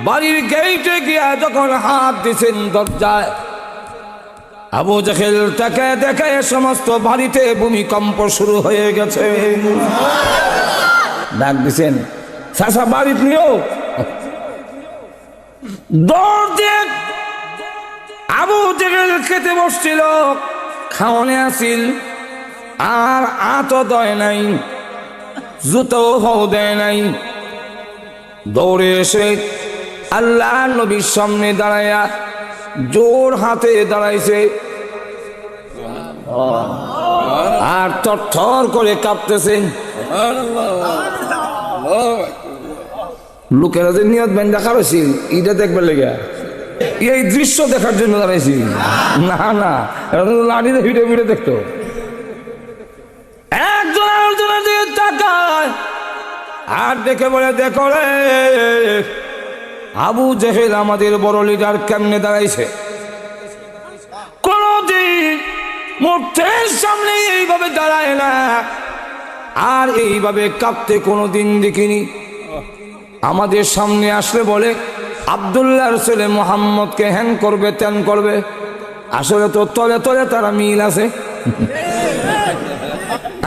বাড়ির গেটে গিয়া যখন হাত দিছেন দরজায়, আবু জাহেল তাকে দেখে সমস্ত বাড়িতে ভূমিকম্প শুরু হয়ে গেছে। ডাক দিছেন, চাচা বাড়িত নিও। দৌড় দিয়ে আবু জাহেল খেতে বসছিল, খাওয়ানে আসিল, আর আতো দেয় নাই, জুতো হও দেয় নাই। দৌড়ে এসে আল্লাহ নবীর সামনে দাঁড়াইয়া জোর হাতে দাঁড়াইছে, আর থরথর করে কাঁপতেছে। লোকেরা যে নিয়ত বেন দেখা রয়েছি, এটা দেখবার লেগে এই দৃশ্য দেখার জন্য দাঁড়াইছি। না না, লাড়িতে ভিডিও ভিডিও দেখতো। একজন আরেকজনের দিকে তাকায় আর দেখে বলে, দেখো রে আবু জাহেল আমাদের বড় লিডার কেমনে দাঁড়াইছে। কোনদিন মূর্তির সামনে এইভাবে দাঁড়ায় না, আর এইভাবে কাঁপতে কোনোদিন দেখিনি। আমাদের সামনে আসলে বলে আব্দুল্লাহর ছেলে মুহাম্মদকে হ্যান করবে ত্যান করবে। আসলে তো তলে তলে তারা মিল আছে।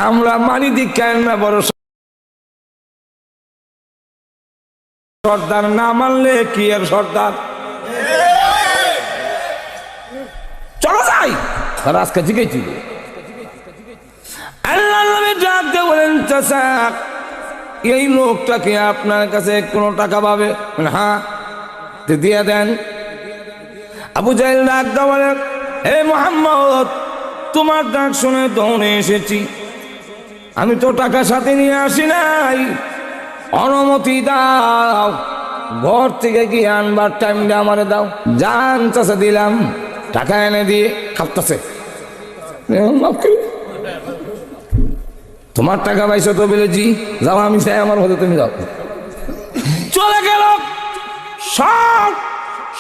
আমরা মানি দিকেন না, বড় সর্দার না মানলে কি আর সর্দার। চলো যাই, আর আজকে জিজ্ঞেস আল্লাহ নবী ডাক দিয়ে বলেন, চাচা এই লোকটাকে আপনার কাছে কোনো টাকা পাবে? হ্যাঁ, দিয়ে দেন। আবু জাহেল ডাক দিয়ে বলেন, হে মুহাম্মদ, তোমার ডাক শুনে দৌড়ে এসেছি, আমি তো টাকা সাথে নিয়ে আসি নাই, অনুমতি দাও, ঘর থেকে গিয়ে আনবার টাইমটা আমারে দাও। জান চাচা দিলাম, টাকা এনে দিয়ে খাপতাছে। তোমার টাকা পাইছো তো বলে, জি যাও, আমি চাই আমার হতে, তুমি যাও। চলে গেল। সব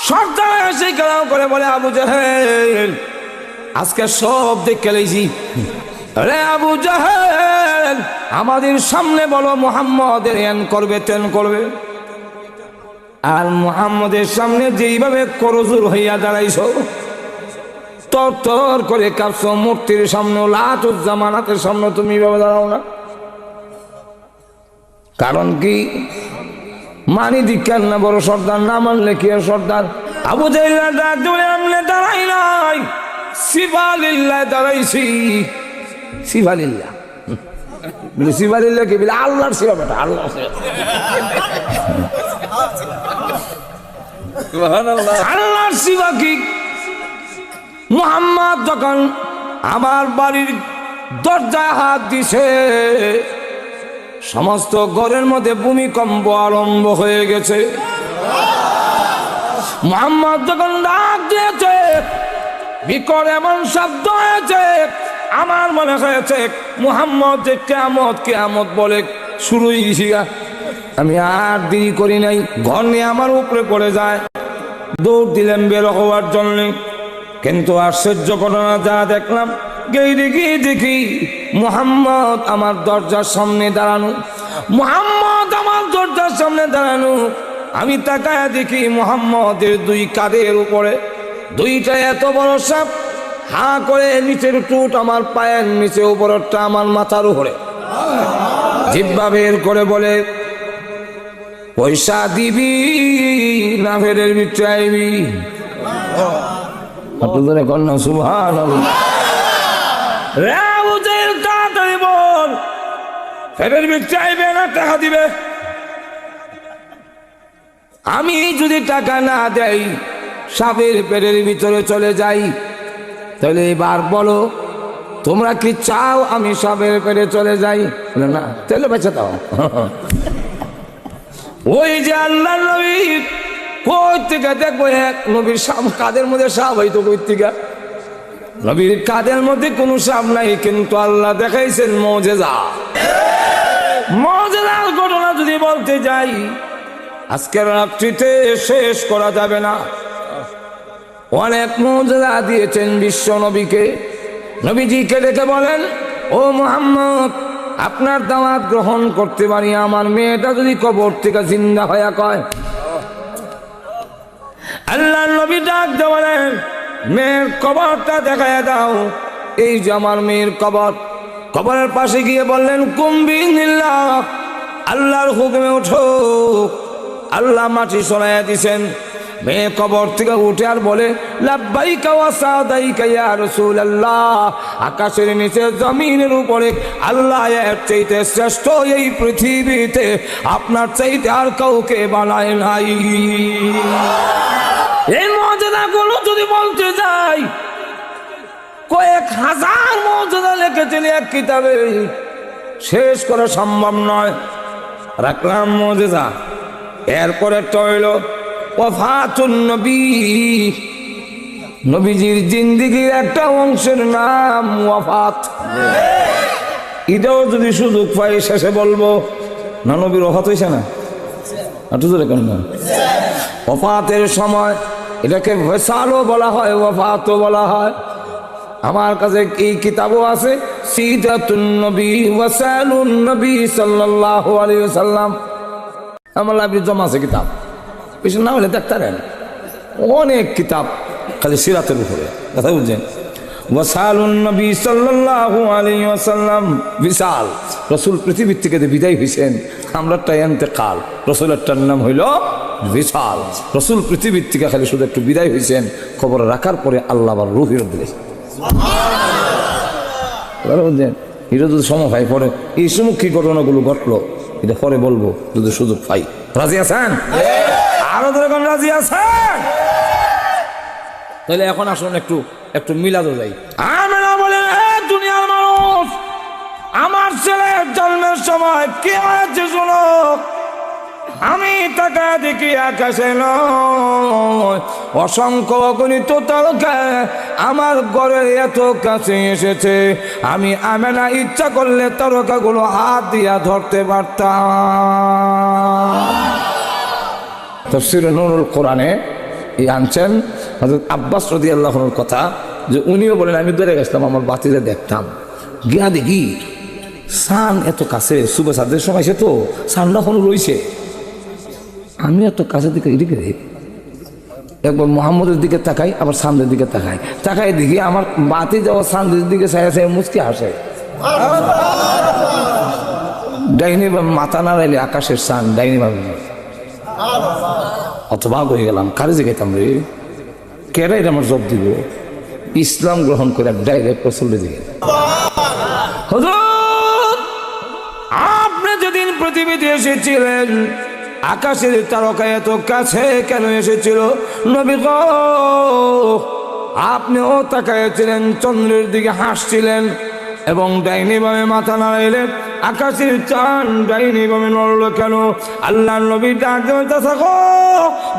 সর্দার এসে গেলাম করে বলে, আবু জাহেল আজকে সব দেখে লেছি। আরে আবু জাহেল, আমাদের সামনে বলো মুহাম্মদের এন করবে তেন করবে, আর মুহাম্মদের সামনে যেইভাবে করজোর হইয়া দাঁড়াইছ, তর তর করে কাঁপছো, মূর্তির সামনে লাতুজ্জামানাতের সামনে তুমি এইভাবে দাঁড়াও না। কারণ কি? মানি দিকেন না, বড় সর্দার না মানলে কি আর সর্দার। আবু জাহেল ডাক দিয়ে আমনে দাঁড়াই নাই, সিফালিল্লাহ দাঁড়াইছি। সিফালিল্লাহ বলে, সিফালিল্লাহ কি বলে? আল্লাহর সিফা বেটা, আল্লাহর সিফা। আল্লাহর সিফা কি? মুহাম্মদ যখন আমার বাড়ির দরজায় হাত দিছে, সমস্ত ঘরের মধ্যে ভূমিকম্প আরম্ভ হয়ে গেছে। মুহাম্মদ যখন ডাক দিয়েছে, বিকট এমন শব্দ হয়েছে, আমার মনে হয়েছে মুহাম্মদ যে কিয়ামত কিয়ামত বলে শুরুই গেছি। আমি আর দেরি করি নাই, ঘর নিয়ে আমার উপরে পড়ে যায়। দৌড় দিলাম বের হওয়ার জন্য, কিন্তু আশ্চর্য ঘটনা যা দেখলাম, দেখি মুহাম্মদ আমার দরজার সামনে দাঁড়ানো। মুহাম্মদ আমার দরজার সামনে দাঁড়ানো। আমি তাকায় দেখি মুহাম্মদের দুই কাঁধের উপরে দুইটা এত বড় সাপ, হা করে নিচের টুট আমার পায়ের নিচে, উপরটা আমার মাথার উপরে। জিহ্বা বের করে বলে, পয়সা দিবি না ফেরের ভিতরে আইবি? কন্যা সুবহানাল্লাহ। তাড়াতাড়ি বল, ফেরের ভিতরে আইবে না টাকা দিবে? আমি যদি টাকা না দেই, সাপের পেটের ভিতরে চলে যাই, তাহলে এবার বলো তোমরা কি চাও আমি সাপের পেটে চলে যাই? না, তাহলে বেঁচে দাও। ওই যে আল্লাহ নবী কই থেকে দেখবো, এক নবীর কাদের মধ্যে সাপ হইতো, কই থেকে? নবীর কাদের মধ্যে কোনো সাপ নাই, কিন্তু আল্লাহ দেখাইছেন মুজিজা। মুজিজার ঘটনা যদি বলতে যাই, আজকের রাত্রিতে শেষ করা যাবে না। অনেক মুজিজা দিয়েছেন বিশ্ব নবীকে। নবীজিকে ডেকে বলেন, ও মুহাম্মদ, আপনার দাওয়াত গ্রহণ করতে পারি, আমার মেয়েটা যদি কবর থেকে জিন্দা হয়ে কয়। আল্লাহ নবী ডাক দেওয়ালেন, মেয়ের কবরটা দেখায় দাও। এই যে আমার মেয়ের কবর। কবরের পাশে গিয়ে বললেন, কুম্বিনিল্লাহ, আল্লাহর হুকুমে ওঠো। আল্লাহ মাটি সরাইয়া দিছেন। মেয়ে কবর থেকে উঠে আর বলে, লাব্বাইকা ওয়া সাদাইকা ইয়া রাসূলুল্লাহ। আকাশের নিচে জমিনের উপরে আল্লাহ এর চাইতে শ্রেষ্ঠ এই পৃথিবীতে আপনার চাইতে আর কাউকে বানায় নাই। এই মুজিজাগুলো যদি বলতে যাই, কয়েক হাজার মুজিজা লিখেছেন এক কিতাবে, শেষ করা সম্ভব নয়। রাখলাম মুজিজা। এরপরে হইল ওয়াফাতুন নবী। নবীজির জিন্দেগির একটা অংশের নাম ওয়াফাত। এটাও যদি সুযোগ পাই শেষে বলবো না, নবীর ওয়াফাত হয়েছে না? ওয়াফাতের সময় এটাকে ওয়াসালও বলা হয়, ওয়াফাতও বলা হয়। আমার কাছে এই কিতাবও আছে, সিরাতুন নবী ওয়াসালুন নবী সাল্লাল্লাহু আলাইহি ওয়াসাল্লাম। আমার লাইব্রেরি জমা আছে কিতাব, বেশি না হলে দেখতারেন। অনেক কিতাব খালি সিরাতের উপরে, কথা বুঝছেন? ওয়াসালুন নবী সাল্লাল্লাহু আলাইহি ওয়াসাল্লাম, বিশাল রাসূল পৃথিবীর থেকে বিদায় হয়েছেন। আমরাটা ইন্তেকাল, রাসূলেরটার নাম হইল বিশাল। রাসূল পৃথিবীর থেকে খালি শুধু একটু বিদায় হয়েছেন, খবর রাখার পরে আল্লাহ আবার রূহ ফেরত দিলেন। বুঝছেন? এটা যদি সময় পাই পরে এই সম্মুখী ঘটনাগুলো ঘটলো, এটা পরে বলবো যদি সুযোগ পাই। রাজি আছেন? আরো ধরে রাজি আছেন? তাহলে এখন আসুন একটু একটু মিলাদও যাই। আমরা বলেন, দুনিয়ার মানুষ, আমার ছেলের জন্মের সময় কি হয়েছে শোনো। আমি তাকা দেখি আকাশে নয়, অসংখ্য অগণিত তারকা আমার ঘরের এত কাছে এসেছে। আমি আমেনা ইচ্ছা করলে তারকাগুলো হাত দিয়া ধরতে পারতাম। তাফসীরে নূরুল কোরআনে এই আনছেন হযরত আব্বাস রাদিয়াল্লাহু আনহুর কথা, যে উনিও বলেন, আমি ধরে গেছিলাম আমার বাতিলে দেখতাম, গিয়া দেখি সান এত কাছে, সুবে সাদের সময় সে তো সানটা এখন রয়েছে। আমি এত কাছে দিকে এদিকে একবার মোহাম্মদের দিকে তাকাই, আবার সামনের দিকে তাকাই, তাকাই দেখি আমার বাতি যাওয়া সামনের দিকে চাই আছে, মুচকি হাসে। ডাইনি ভাবে মাথা নাড়াইলে আকাশের সান ডাইনি ভাবে। অতভাগ হয়ে গেলাম, কারে জিগাইতাম রে, কেরাই আমার জব দিব। ইসলাম গ্রহণ করে ডাইরেক্ট রসুলের দিকে। হুজুর, আপনি যেদিন পৃথিবীতে এসেছিলেন, আকাশের তারকা এত কাছে কেন এসেছিল? নবী গো, আপনিও তাকাইছিলেন, চন্দ্রের দিকে হাসছিলেন এবং ডাইনি ভাবে মাথা নাড়াইলেন। আকাশের চাঁদ ডাইনি ভাবে নড়লো কেন? আল্লাহ নবী ডাক থাকো,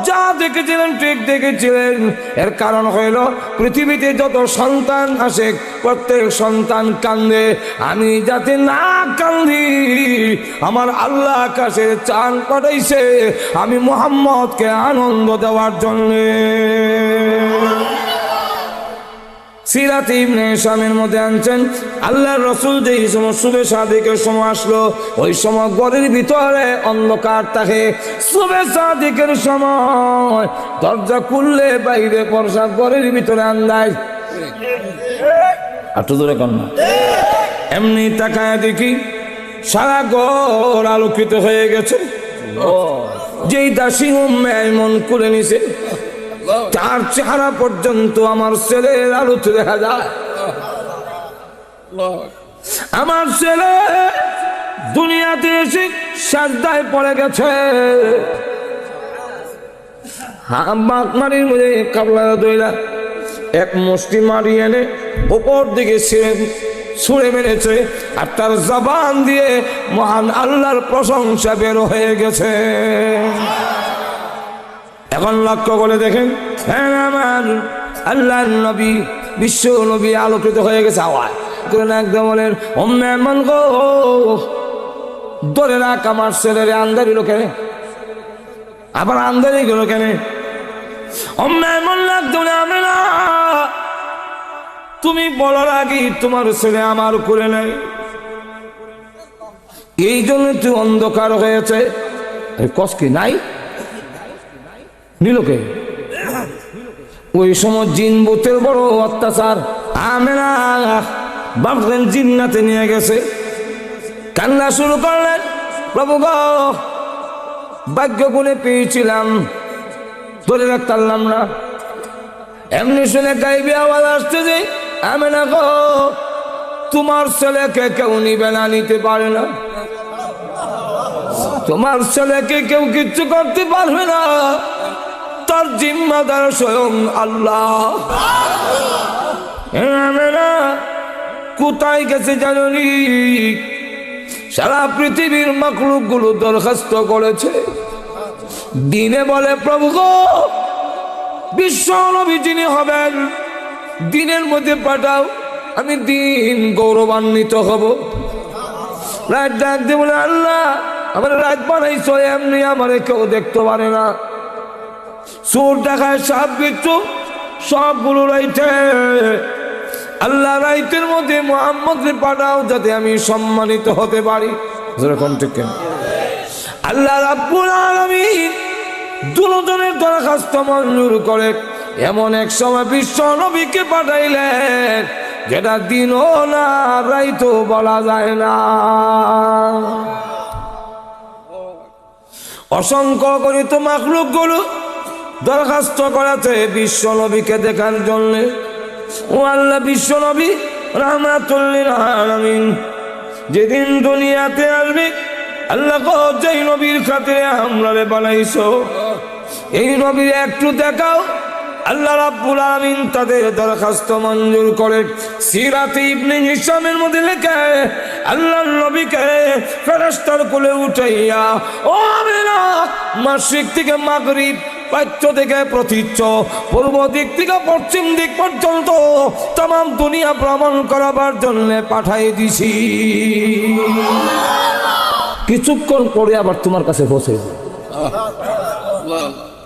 যা দেখেছিলেন ঠিক দেখেছিলেন। এর কারণ হইল, পৃথিবীতে যত সন্তান আসে প্রত্যেক সন্তান কান্দে, আমি যাতে না কান্দি আমার আল্লাহ আকাশের চাঁদ পাঠাইছে আমি মুহাম্মদকে আনন্দ দেওয়ার জন্য। সিরাত ইবনে হিশামের মধ্যে আনছেন, আল্লাহর রাসূল যেই সময় শুবে সাদিকের সময় আসলো, ওই সময় ঘরের ভিতরে অন্ধকার থাকে। শুবে সাদিকের সময় দরজা খুললে বাইরে বর্ষা, ঘরের ভিতরে আন্দাজ। একটু জোরে কর না। এমনি তাকায় দেখি সারা ঘর আলোকিত হয়ে গেছে। যেই দাসী উম্মে আইমন করে নিছে, তার চেহারা পর্যন্ত আমার ছেলের আলোতে দেখা যায়। আমার ছেলে দুনিয়াতে এসে সাজদায় পড়ে গেছে। মাটির মধ্যে কাবলা দইলা এক মুষ্টি মারি এনে উপর দিকে ছুঁড়ে মেরেছে, আর তার জবান দিয়ে মহান আল্লাহর প্রশংসা বের হয়ে গেছে। এখন লক্ষ্য করে দেখেন, আমার আল্লাহর নবী, বিশ্ব নবী আলোকিত হয়ে গেছে। আওয়াজ করে একদম বলেন, উম্মে আইমান গো, ধরে রাখ আমার ছেলের আন্দারি লোকে, আবার আন্দারি গেল কেন? উম্মে আইমান একদম, আমি না, তুমি বলার আগে তোমার ছেলে আমার করে নেই, এই জন্য তুই অন্ধকার হয়েছে। কষ্ট কি নাই নিলোকে ওই সময় জিন ভূতের বড় অত্যাচার। আমেনা ভাবলেন জিন্নাতে নিয়ে গেছে, কান্না শুরু করলেন, প্রভু গো ভাগ্য গুণে পেয়েছিলাম, ধরে রাখতে পারলাম না। এমনি শুনে গাইবে আওয়াজ আসছে যে আমেনা গো তোমার ছেলেকে কেউ নিবে না, নিতে পারে না, তোমার ছেলেকে কেউ কিচ্ছু করতে পারবে না, তার জিম্মাদার স্বয়ং আল্লাহ। আমেনা কোথায় গেছে জানি? সারা পৃথিবীর মাখলুক গুলো দরখাস্ত করেছে, দিনে বলে প্রভু গো বিশ্ব নবী যিনি হবেন দিনের মধ্যে পাঠাও, আমি দিন গৌরবান্বিত হব। রাত ডাক দিয়ে বলে আল্লাহ আমার রাত বানাইছো, এমনি আমার কেউ দেখতে পারে না, চোর দেখায় সাপ বিচ্ছু সবগুলো রাইতে, আল্লাহ রাইতের মধ্যে মুহাম্মদকে পাঠাও যাতে আমি সম্মানিত হতে পারি। যেরকম ঠিক আল্লাহ রাব্বুল আলামিন দুজনের দরখাস্ত মঞ্জুর করে এমন এক সময় বিশ্ব নবীকে পাঠাইলেন যেটা দিনও না রাইতো বলা যায় না। অসংখ্য গণিত মাখলুক গুলো দরখাস্ত করেছে বিশ্ব নবীকে দেখার জন্য। ও আল্লাহ বিশ্ব নবী রাহমাতুল লিল আলামিন যেদিন দুনিয়াতে আসবে, আল্লাহ গো যেই নবীর খাতিরে আমরারে বানাইছো এই নবীর একটু দেখাও। আল্লাহ রাব্বুল আলামিন তাদের দরখাস্ত মঞ্জুর করে সিরাতে ইবনে হিশামের মধ্যে লেখে আল্লাহর নবীকে ফেরেশতার কোলে উঠাইয়া ও আমিনা মাশরিক থেকে মাগরিব, প্রাচ্য থেকে প্রতীচ্য, পূর্ব দিক থেকে পশ্চিম দিক পর্যন্ত তাম দুনিয়া ভ্রমণ করাবার জন্য পাঠাই দিছি। কিছুক্ষণ পরে আবার তোমার কাছে পৌঁছে।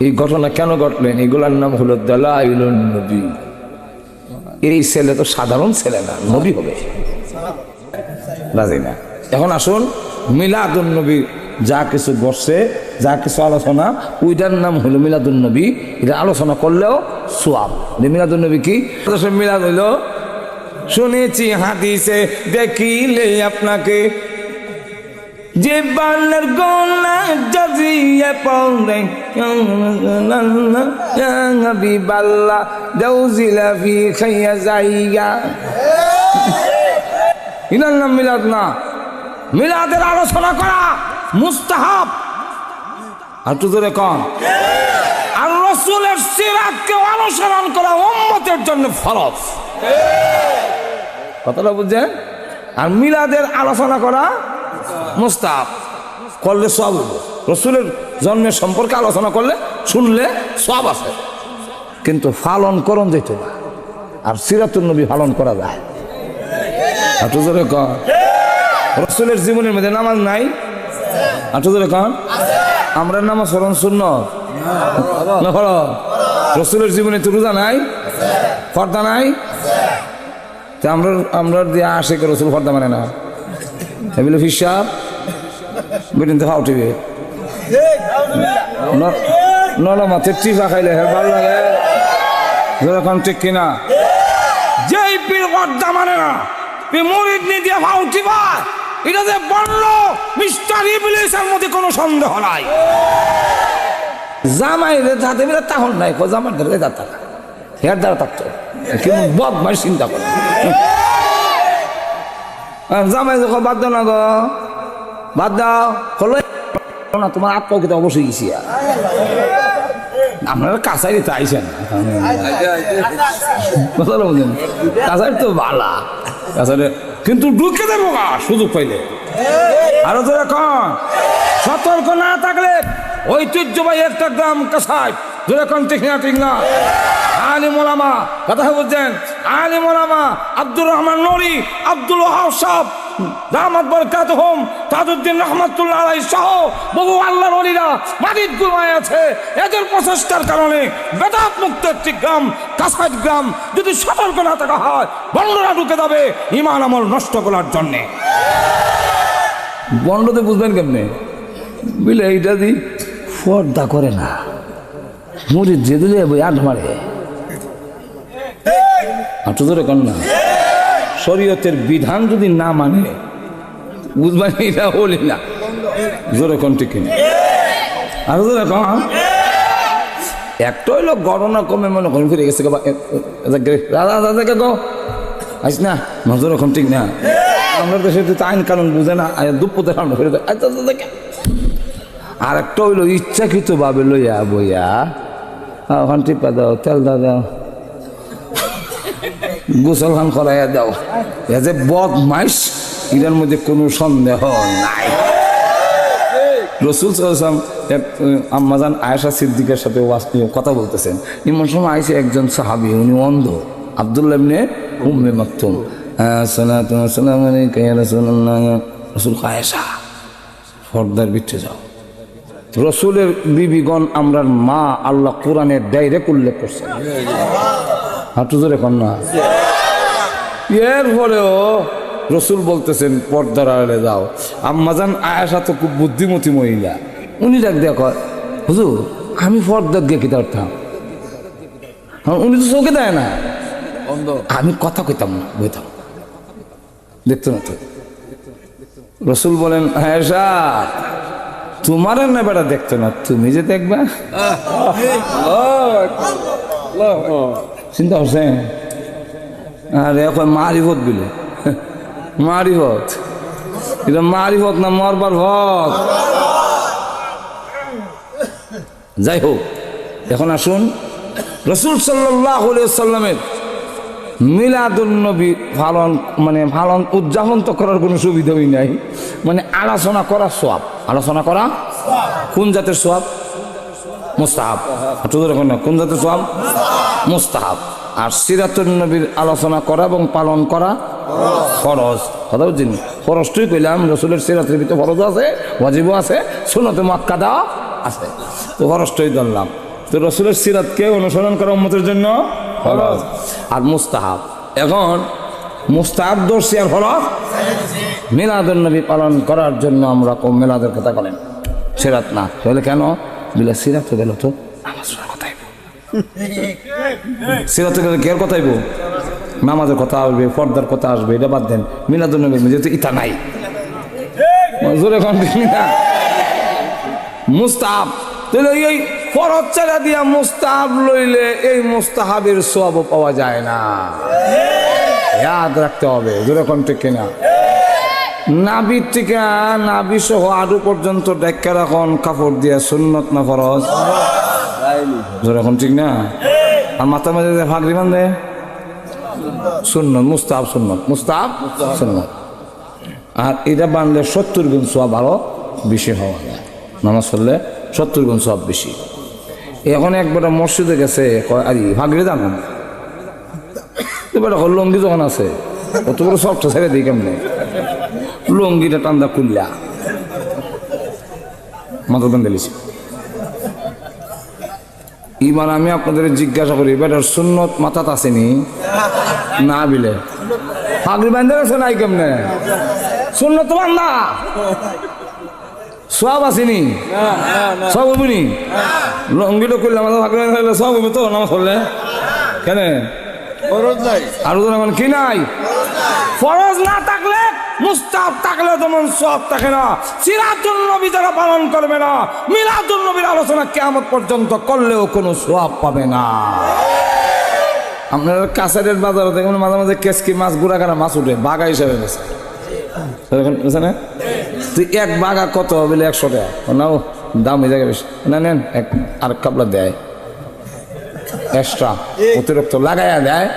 এই ঘটনা কেন ঘটলেন? এগুলার নাম হলো দালাইলুন নবী। এই ছেলে তো সাধারণ ছেলে না, নবী হবে রাজি না। এখন আসুন মিলাদুন নবী, যা কিছু বসছে, যা কিছু আলোচনা, ওইটার নাম হলো মিলাদুন নবী। এটা আলোচনা করলেও সোয়াব। মিলাদুন নবী কি? মিলাদ হইল শুনেছি হাদিসে দেখিলে আপনাকে যে বান্নার গোনা জাজিয়ে পড়ে হাবিবাল্লাহ দাউজিলা ফি খাইয়া যাইয়া। ইনার নাম মিলাদ না। মিলাদের আলোচনা করা মুস্তাহাব। আর তো জোরে কম। আর রাসূলের সিরাতকে অনুসরণ করা উম্মতের জন্য ফরজ। কথাটা বুঝছেন? আর মিলাদের আলোচনা করা মুস্তাহাব, করলে সওয়াব হবে। রাসূলের জন্মের সম্পর্কে আলোচনা করলে শুনলে সওয়াব আছে, কিন্তু পালন করণ যেত না। আর সিরাতুন নবী পালন করা যায়। আর তো জোরে কম। রাসূলের জীবনের মধ্যে নামাজ নাই? আর তো জোরে কম। আমরা নামাজ পড়ন সুন্নাত না ফরজ? রাসূলের জীবনে তো রোজা নাই, পর্দা নাই। তা আমরা দিয়ে আশিক রাসূল পর্দা মানে না। এগুলো হিসাব বেদিন তো খাও টিভি নরমা টিফা খাইলে ভালো লাগে। যেরকম ঠিক কিনা? যেই পীর পর্দা মানে না, মুরিদ নিয়ে দিয়ে ভাও টিফা, এটা যে বলল মিস্টার ইবলিসের মধ্যে কোনো সন্দেহ নাই। জামাই যাতে মিলে তাহলে নাই, জামার ধরে যাতা না, হের দ্বারা থাকতো কিন্তু বদমাইশ চিন্তা করে। জামাই যখন বাদ দাও না গো, বাদ দাও হলো না, তোমার আত্মকিত অবশ্যই গেছি। আপনারা কাছাই তো আইসেন, কাছাই তো বালা কাছাই, কিন্তু ঢুকে দেবো গা সুযোগ পাইলে। আরো তো এখন সতর্ক না থাকলে ঐতিহ্যবাহী একটা গ্রাম কাছাই, যেরকম ঠিক না ঠিক না। আলিম ওলামা, কথা বুঝছেন? আলিম ওলামা আব্দুর রহমান নূরী, আব্দুল ওয়াহাব সাহেব দামাত বরকাতুহুম, তাজউদ্দিন রহমাতুল্লাহ আলাইহি সহ বহু আল্লাহর ওলিরা মাটির গুমায় আছে। এদের প্রচেষ্টার কারণে বেদাত মুক্ত একটি গ্রাম কাছাই গ্রাম যদি সতর্ক না থাকা হয়, বন্ডরা ঢুকে যাবে ঈমান আমল নষ্ট করার জন্যে। বন্ডতে বুঝবেন কেমনে? বুঝলে এইটা দি পর্দা করে না, মুরিদ যে দিলে বই আট মারে, একটু জোরে কন না। শরীয়তের বিধান যদি না মানে বুঝবেন এটা হলি না। জোরে কোন ঠিক কিনা? আর জোরে কন। একটা হইলো গণনা কমে মনে করেন ফিরে গেছে দাদা দাদাকে গো আইস না নজর এখন ঠিক না। আমরা দেশে তো আইন কানুন বুঝে না, দুপুতে সামনে ফিরে আর একটা হইলো ইচ্ছাকৃত ভাবে লইয়া বইয়া ওখান টিপা দাও, তেল দাও, গোসল খান করাইয়া দাও। এ যে বদমাইশ, এটার মধ্যে কোনো সন্দেহ নাই। রসুল সাল্লাল্লাহু আম্মাজান আয়েশা সিদ্দিকের সাথে কথা বলতেছেন। এমন সময় আইসে একজন সাহাবী, উনি অন্ধ, আব্দুল্লাহ ইবনে উম্মে মাকতুম। সালাতু ওয়াসসালামু আলাইকা ইয়া রাসূলুল্লাহ। রসুল আয়েশা পর্দার ভিতরে যাও। রসুলের বিবিগণ আমরার মা, আল্লাহ কোরআনের ডাইরেক্ট উল্লেখ করছেন। হাঁটু জোরে কন্যা। এরপরেও রসুল বলতেছেন পর্দার আড়ালে যাও। আম্মাজান আয়েশা তো খুব বুদ্ধিমতী মহিলা, উনি ডাক দেয়া কয় হুজুর আমি পর্দার গিয়ে কিতা করতাম, উনি তো চোখে দেয় না, আমি কথা কইতাম না, বইতাম, দেখতো না তো। রসুল বলেন আয়েশা তোমার না বেটা দেখতো না, তুমি যে দেখবা। চিন্তা করছেন? আরে এখন মারিফত বিলে, মারিফত, এটা মারিফত না মরবার ভত। যাই হোক, এখন আসুন রসুল সাল্লাল্লাহু আলাইহি ওয়াসাল্লামের মিলাদুন নবী পালন উদযাপন তো করার কোনো সুবিধাই নাই, মানে আলোচনা করা সওয়াব। আলোচনা করা কোন জাতের সওয়াব? মুস্তাহাব। কোন জাতের সওয়াব? মুস্তাহাব। আর সিরাতুন নবীর আলোচনা করা এবং পালন করা ফরজ। কথা বুঝছেন? ফরজটাই কইলাম, রসুলের সিরাতের ভিতরে ফরজ আছে, ওয়াজিবও আছে, সুন্নতে মুআক্কাদা আছে, তো ফরজটাই ধরলাম। তো রসুলের সিরাতকে অনুসরণ করা উম্মতের জন্য ফরজ আর মুস্তাহাব। এখন মুস্তাহাব দর্শি আর ফরজ। মিলাদুন নবী পালন করার জন্য আমরা মিলাদের কথা বলেন, সিরাত না তাহলে কেন বিলা সিরাত গেল তো নামাজের কথাই, সিরাত গেলে কেয়ার কথাইব, নামাজের কথা আসবে, পর্দার কথা আসবে, এটা বাদ দেন। মিলাদুন নবী যেহেতু ইতা নাই, জোরে কোন না মুস্তাহাব, তাহলে এই ফরজ ছেড়ে দিয়া মুস্তাহাব লইলে এই মুস্তাহাবের সওয়াব পাওয়া যায় না, ইয়াদ রাখতে হবে। জোরে কোন ঠিক কিনা? নাভির থেকে নাভি সহ আডু পর্যন্ত ঢেকে রাখন কাপড় দিয়া সুন্নত না ফরজ? যখন ঠিক না। আর মাথার মাঝে ফাঁকরি বান্ধে সুন্নত, মুস্তাহাব সুন্নত, মুস্তাহাব সুন্নত। আর এটা বান্ধলে 70 গুণ সওয়াব আরো বেশি হওয়া যায়, নামাজ পড়লে 70 গুণ সওয়াব বেশি। এখন একবার মসজিদে গেছে, আরে ফাঁকরি জানো এবার লঙ্গি যখন আছে অত বড় সবটা ছেড়ে দিই কেমনে, লঙ্গিটা টান্দা খুললা মাথা বান্ধেলিছি। এবার আমি আপনাদের জিজ্ঞাসা করি, বেটার সুন্নত মাথাত আসেনি না বিলে ফাগরি বান্ধে আছে নাই কেমনে? সুন্নত তো বান্ধা সব আসেনি, সব হবনি। লঙ্গিটা করলে মাথা ফাগরি বান্ধলে সব হবে তো নামাজ পড়লে কেন? আর এখন কি নাই? ফরজ না থাকলে মুস্তাহাব থাকলে তেমন সব থাকে না। সিরাতুন নবী যারা পালন করবে না, মিলাদুন নবীর আলোচনা কিয়ামত পর্যন্ত করলেও কোনো সওয়াব পাবে না। আপনারা কাছারের বাজারে দেখুন মাঝে মাঝে কেসকি মাছ, গুড়াগাড়া মাছ উঠে বাগা হিসাবে গেছে না। তুই এক বাগা কত বলে 100 টাকা, নাও দাম হয়ে যাবে বেশি, না নেন এক আর কাপড় দেয় এক্সট্রা অতিরিক্ত লাগাইয়া দেয়,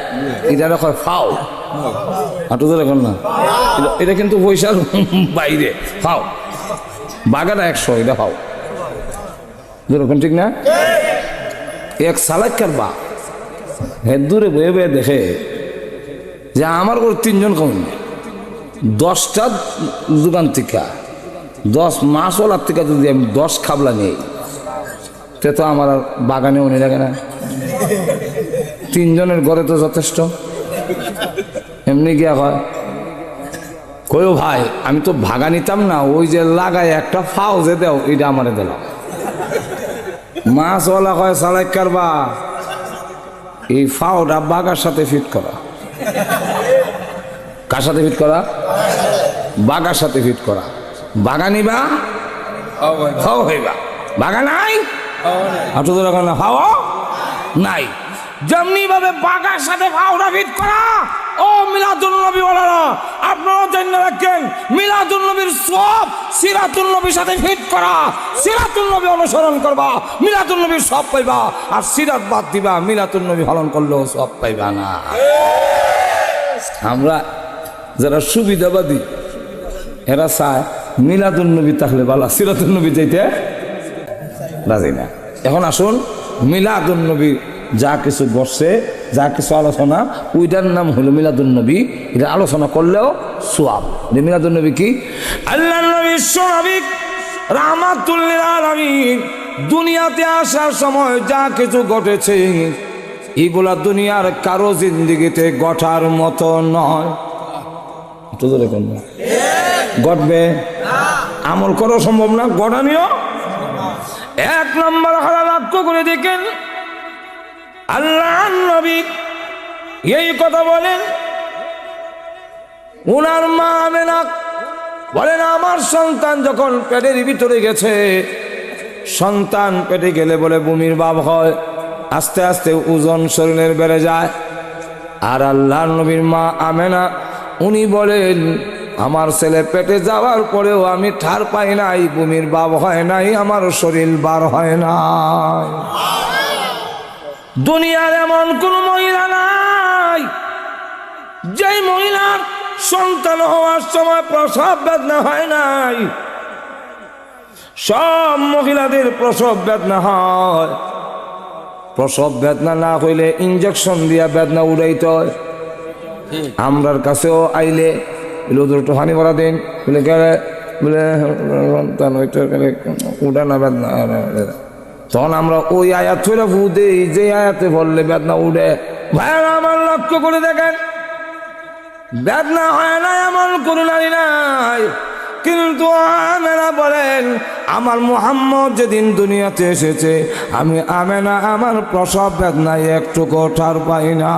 এটা হয় ফাও। হাঁটু তো দেখুন না, এটা কিন্তু পয়সার বাইরে ফাও। বাগাটা 100, এটা ফাও। যেরকম ঠিক না? এক সালাক্কার বা হে দূরে বয়ে বয়ে দেখে যে আমার করে 3 জন কম, 10টা দোকান থেকে 10 মাস ওলার থেকে যদি আমি 10 খাবলা নেই, তে তো আমার আর বাগানে উনি লাগে না। 3 জনের ঘরে তো যথেষ্ট। এমনি গিয়া হয় কইও ভাই আমি তো ভাগা নিতাম না, ওই যে লাগায় একটা ফাও যে দেও এটা আমারে দিলাম। মাছওয়ালা কয় সালাইকার বা এই ফাওটা বাগার সাথে ফিট করা, কার সাথে ফিট করা? বাগার সাথে ফিট করা। বাগা নিবা, হাও হইবা। বাগা নাই, আপনাদের ওখানে হাওয়া নাই। যেমনি ভাবে বাগার সাথে হাওড়া ফিট করা। ও মিলাদুন নবী ওয়ালারা, আপনারা জেনে রাখেন, মিলাদুন নবীর সব সিরাতুন নবীর সাথে ফিট করা। সিরাতুন নবী অনুসরণ করবা, মিলাদুন নবীর সব পাইবা। আর সিরাত বাদ দিবা, মিলাদুন নবী পালন করলেও সব পাইবা না। আমরা যারা সুবিধাবাদী, এরা চায় মিলাদুন নবী থাকলে ভালো, সিরাতুন নবী যাইতে রাজি না। এখন আসুন, মিলাদুন নবী যা কিছু বসছে, যা কিছু আলোচনা, ওইটার নাম হলো মিলাদুন নবী। এটা আলোচনা করলেও সোয়াব। মিলাদুন নবী কি? আল্লাহ নবী বিশ্বনবী রাহমাতুল লিল আলামিন দুনিয়াতে আসার সময় যা কিছু ঘটেছে, এগুলা দুনিয়ার কারো জিন্দেগিতে ঘটার মতো নয়। ঘটবে, আমল করা সম্ভব না, ঘটানিও। এক নম্বর হারা লক্ষ্য করে দেখেন, আল্লাহ নবী এই কথা বলেন, উনার মা আমেনা বলেন, আমার সন্তান যখন পেটের ভিতরে গেছে, সন্তান পেটে গেলে বলে বমির ভাব হয়, আস্তে আস্তে ওজন শরীরের বেড়ে যায়। আর আল্লাহ নবীর মা আমেনা উনি বলেন, আমার ছেলে পেটে যাওয়ার পরেও আমি ঠার পাই নাই, বমির ভাব হয় নাই, আমার শরীর বার হয় নাই। দুনিয়ার এমন কোন মহিলা নাই যেই মহিলার সন্তান হওয়ার সময় প্রসব বেদনা হয় নাই। সব মহিলাদের প্রসব বেদনা হয়। প্রসব বেদনা না হইলে ইঞ্জেকশন দিয়া বেদনা উড়াইতে হয়। আমরার কাছেও আইলে একটু হানি ভরা দিন বলে গেলে বলে উঠে না বেদনা, তখন আমরা ওই আয়াত ছড়া ফু দেই যে আয়াতে বললে বেদনা উঠে। ভাইয়েরা আমার লক্ষ্য করে দেখেন, বেদনা হয় না এমন কোন নারী নাই। কিন্তু আমেনা বলেন, আমার মুহাম্মদ যেদিন দুনিয়াতে এসেছে, আমি আমেনা আমার প্রসব বেদনায় একটু ঠার পাই না।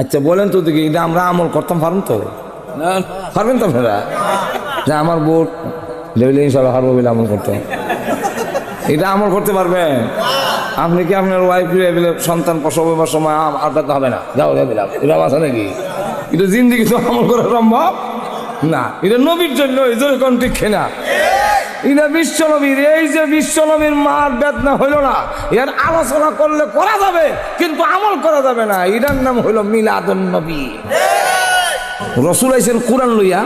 আচ্ছা বলেন তো দেখি, এটা আমরা আমল করতাম পারুন তো? পারবেন তো আপনারা? যে আমার বোট লেভেলে ইনশাল্লাহ হারবো বলে আমল করতে, এটা আমল করতে পারবেন? আপনি কি আপনার ওয়াইফ সন্তান প্রসব হবার সময় আর ব্যথা হবে না, যাও দিলাম, এটা আছে নাকি? এটা জিন্দিগি তো আমল করা সম্ভব না। এটা নবীর জন্য, এই জন্য কোন ঠিক না। এটা বিশ্ব নবীর, এই যে বিশ্ব নবীর মার বেদনা হইল না, এর আলোচনা করলে করা যাবে কিন্তু আমল করা যাবে না। এটার নাম হইল মিলাদুন নবী। রসুল আইসেন কুরআন লইয়া,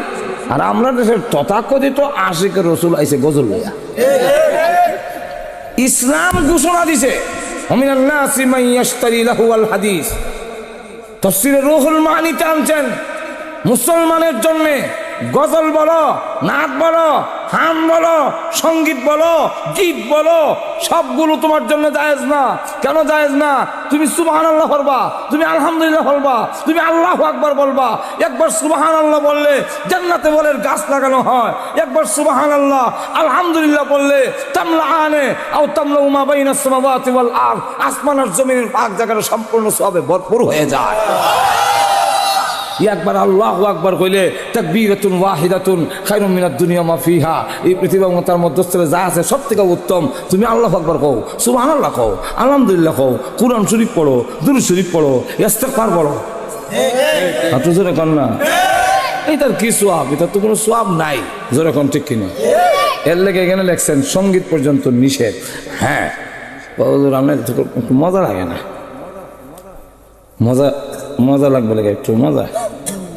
আর আমরা দেশের তথাকথিত আশিকের রসুল আইসে গজল লইয়া। ইসলাম ঘোষণা দিছে, ওমিনান নাসি মান ইয়াশতারি লাহুল হাদিস। তাফসীরে রুহুল মানিতে আনছেন, মুসলমানের জন্য গজল বলো, নাচ বলো, হাম বলো, সঙ্গীত বলো, গীত বলো, সবগুলো তোমার জন্য জায়েজ না। কেন জায়েজ না? তুমি সুবহানাল্লাহ বলবা, তুমি আলহামদুলিল্লাহ বলবা, তুমি আল্লাহু আকবার বলবা। একবার সুবহানাল্লাহ বললে জান্নাতে বলের গাছ লাগানো হয়। একবার সুবহানাল্লাহ আলহামদুলিল্লাহ বললে তামলাআনে আও তামলাউ মা বাইনাস সামাওয়াতি ওয়াল আরদ, আসমান আর জমিনের পাক জায়গাটা সম্পূর্ণ সবে ভরপুর হয়ে যায়। একবার আল্লাহু আকবার কইলে তাকবীরাতুন ওয়াহিদাতুন খায়রুম মিনাদ দুনিয়া মা ফিহা। এই পৃথিবী এবং তার মধ্যস্থলে যা আছে সব থেকে উত্তম। তুমি আল্লাহু আকবার কও, সুবহানাল্লাহ কও, আলহামদুলিল্লাহ কও, কুরআন শরীফ পড়ো, দুরূদ শরীফ পড়ো, ইস্তেগফার পড়ো। এত জোরে কর না, এটার কি সওয়াব? এটা তো কোনো সওয়াব নাই। জোরে কোন ঠিক কিনা? এর লেগে এখানে লেখছেন সঙ্গীত পর্যন্ত নিষেধ। হ্যাঁ, আপনার একটু মজা লাগে না? মজা লাগবে লাগে, একটু মজা।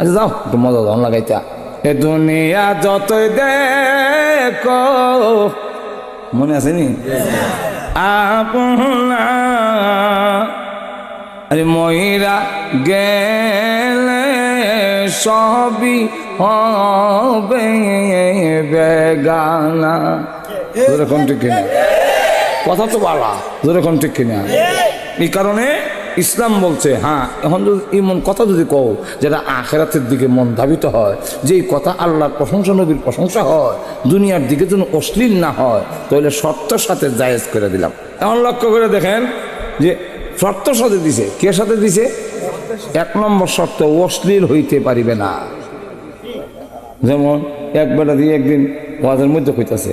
আচ্ছা যাও, একটু মজা দাও লাগাইতা। এ দুনিয়া যতই দেখো, মনে আছে নি? আপনা আরে ময়রা গেলে সবই হবে বেগানা। যেরকম ঠিক কিনা? কথা তো বলা, যেরকম ঠিক কিনা? এই কারণে ইসলাম বলছে, হ্যাঁ এখন যদি এমন কথা যদি কও যেটা আখেরাতের দিকে মন ধাবিত হয়, যেই কথা আল্লাহর প্রশংসা, নবীর প্রশংসা হয়, দুনিয়ার দিকে যেন অশ্লীল না হয়, তাহলে শর্তের সাথে জায়েজ করে দিলাম। এখন লক্ষ্য করে দেখেন যে শর্তের সাথে দিছে, কে সাথে দিছে? এক নম্বর শর্ত অশ্লীল হইতে পারিবে না। যেমন এক বেটা দিয়ে একদিন ওয়াজের মধ্যে কইতাছে